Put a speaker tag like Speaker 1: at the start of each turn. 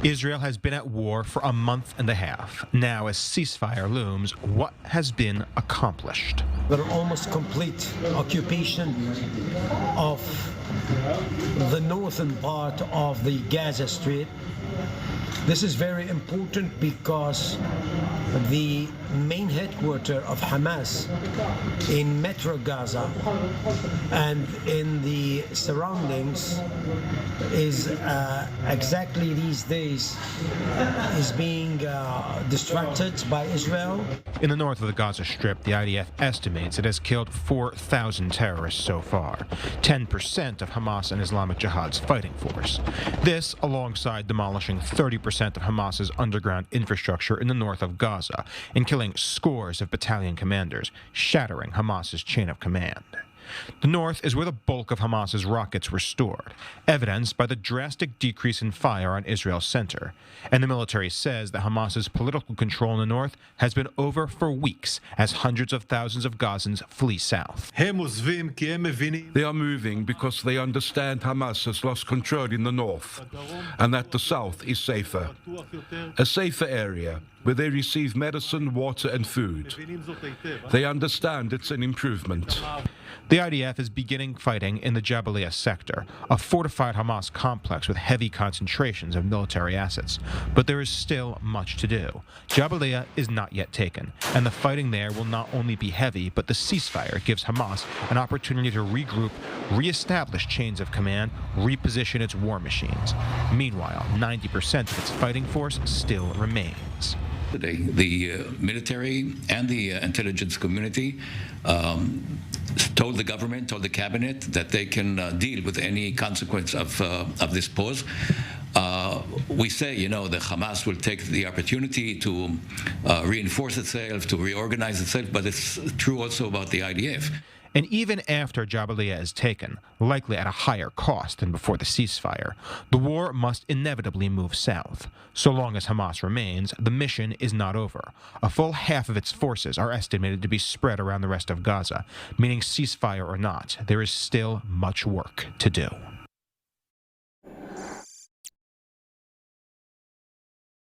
Speaker 1: Israel has been at war for a month and a half. Now, as ceasefire looms, what has been accomplished?
Speaker 2: The almost complete occupation of the northern part of the Gaza Strip. This is very important because the main headquarters of Hamas in Metro Gaza and in the surroundings is exactly these days is being distracted by Israel.
Speaker 1: In the north of the Gaza Strip, the IDF estimates it has killed 4,000 terrorists so far, 10% of Hamas and Islamic Jihad's fighting force. This alongside demolishing 30% of Hamas's underground infrastructure in the north of Gaza and killing scores of battalion commanders, shattering Hamas's chain of command. The north is where the bulk of Hamas's rockets were stored, evidenced by the drastic decrease in fire on Israel's center. And the military says that Hamas's political control in the north has been over for weeks as hundreds of thousands of Gazans flee south.
Speaker 3: They are moving because they understand Hamas has lost control in the north and that the south is safer. A safer area where they receive medicine, water and food. They understand it's an improvement.
Speaker 1: The IDF is beginning fighting in the Jabalia sector, a fortified Hamas complex with heavy concentrations of military assets. But there is still much to do. Jabalia is not yet taken, and the fighting there will not only be heavy, but the ceasefire gives Hamas an opportunity to regroup, re-establish chains of command, reposition its war machines. Meanwhile, 90% of its fighting force still remains.
Speaker 4: Today, the military and the intelligence community told the government, told the cabinet that they can deal with any consequence of this pause. We say, the Hamas will take the opportunity to reinforce itself, to reorganize itself, but it's true also about the IDF.
Speaker 1: And even after Jabalia is taken, likely at a higher cost than before the ceasefire, the war must inevitably move south. So long as Hamas remains, the mission is not over. A full half of its forces are estimated to be spread around the rest of Gaza, meaning ceasefire or not, there is still much work to do.